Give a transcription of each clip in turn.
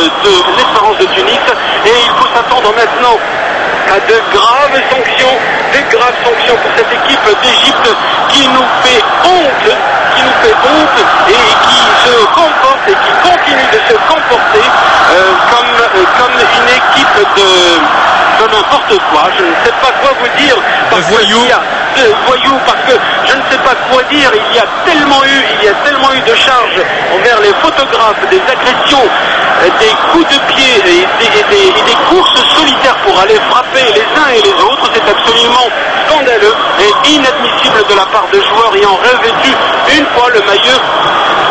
de l'Espérance de Tunis. Et il faut s'attendre maintenant à de graves sanctions pour cette équipe d'Égypte qui nous fait honte et qui se comporte et qui continue de se comporter comme une équipe de n'importe quoi. Je ne sais pas quoi vous dire. De voyous. Parce que je ne sais pas quoi dire. Il y a tellement eu de charges envers les photographes, des agressions, des coups de pied et des courses solitaires pour aller frapper les uns et les autres. C'est absolument scandaleux et inadmissible de la part de joueurs ayant revêtu une fois le maillot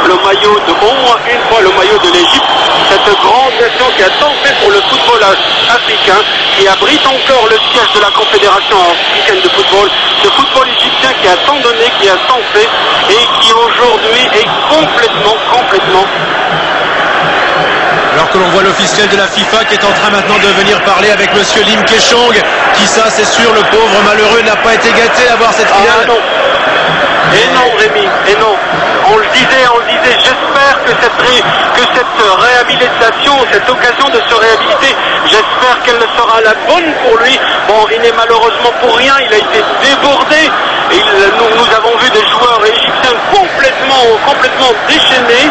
au moins une fois le maillot de l'Égypte, cette grande nation qui a tant fait pour le football africain, qui abrite encore le siège de la Confédération africaine de football, ce football égyptien qui a tant donné, qui a tant fait et qui aujourd'hui est complètement alors que l'on voit l'officiel de la FIFA qui est en train maintenant de venir parler avec monsieur Lim Keshong, qui ça c'est sûr, le pauvre malheureux n'a pas été gâté à voir cette finale. Non. Et non Rémi, et non. On le disait, j'espère que cette réhabilitation, cette occasion de se réhabiliter, j'espère qu'elle sera la bonne pour lui. Bon, il n'est malheureusement pour rien, il a été débordé. Nous avons vu des joueurs égyptiens complètement déchaînés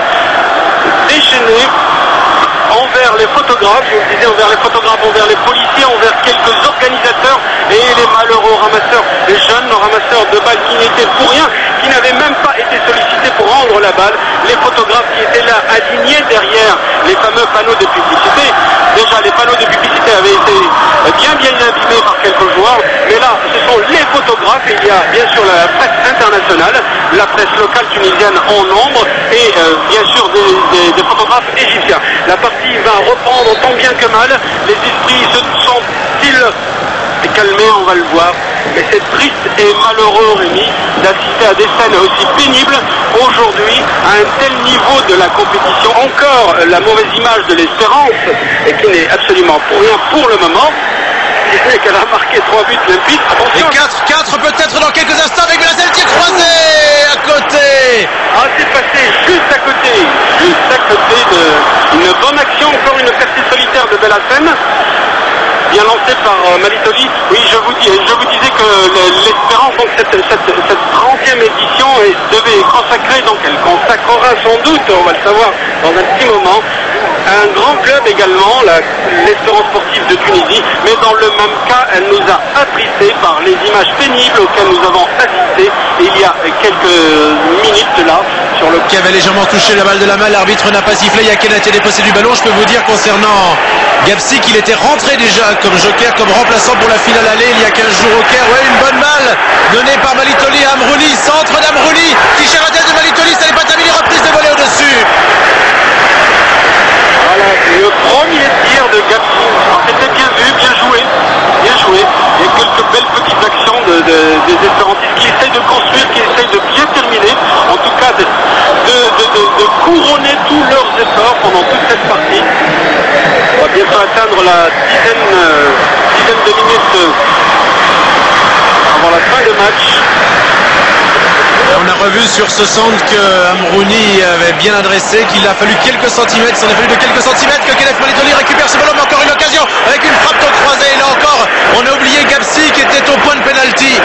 envers les photographes, je vous le disais, envers les photographes, envers les policiers, envers quelques organisateurs et les malheureux ramasseurs, les jeunes ramasseurs de balles qui n'étaient pour rien, qui n'avaient même pas été sollicités pour rendre la balle, les photographes qui étaient là alignés derrière les fameux panneaux de publicité. Déjà les panneaux de publicité avaient été bien abîmés par quelques joueurs, mais là ce sont les photographes, et il y a bien sûr la presse internationale, la presse locale tunisienne en nombre et bien sûr des photographes égyptiens. La partie va reprendre tant bien que mal, les esprits se sont-ils calmés, on va le voir, mais c'est triste et malheureux Rémi d'assister à des scènes aussi pénibles aujourd'hui à un tel niveau de la compétition. Encore la mauvaise image de l'Espérance et qui n'est absolument pour rien pour le moment. C'est qu'elle a marqué 3 buts limpides. Et 4 peut-être dans quelques instants avec Bellassel qui est croisé à côté. Ah, c'est passé juste à côté d'une bonne action, encore une percée solitaire de Bellassel. Bien lancé par Malitoli. Oui, je vous disais que l'Espérance, donc cette 30e édition devait consacrer, donc elle consacrera sans doute, on va le savoir dans un petit moment, un grand club également, l'Espérance sportive de Tunisie, mais dans le même cas, elle nous a attristés par les images pénibles auxquelles nous avons assisté il y a quelques minutes là, sur le... Qui avait légèrement touché la balle de la main, l'arbitre n'a pas sifflé, il y a Kenati déposé du ballon. Je peux vous dire concernant Gapsi qu'il était rentré déjà comme joker, comme remplaçant pour la finale aller il y a 15 jours au Caire. Ouais, une bonne balle donnée par Malitoli à Amrouli, centre d'Amrouli, qui cherche la tête de Malitoli, ça n'est pas terminé, reprise de volée au-dessus. Voilà, le premier tir de Gapsi, c'était bien vu, bien joué. Il y a quelques belles petites actions des espérantistes qui essayent de construire, qui essayent de bien terminer, en tout cas de couronner tous leurs efforts pendant toute cette partie. On va bientôt atteindre la dizaine de minutes avant la fin de match. On a revu sur ce centre que Amrouni avait bien adressé, qu'il a fallu quelques centimètres, s'en a fallu de quelques centimètres que Kenneth Malitoli récupère ce ballon, mais encore une occasion avec une frappe au croisé. Et là encore, on a oublié Gapsi qui était au point de pénalty.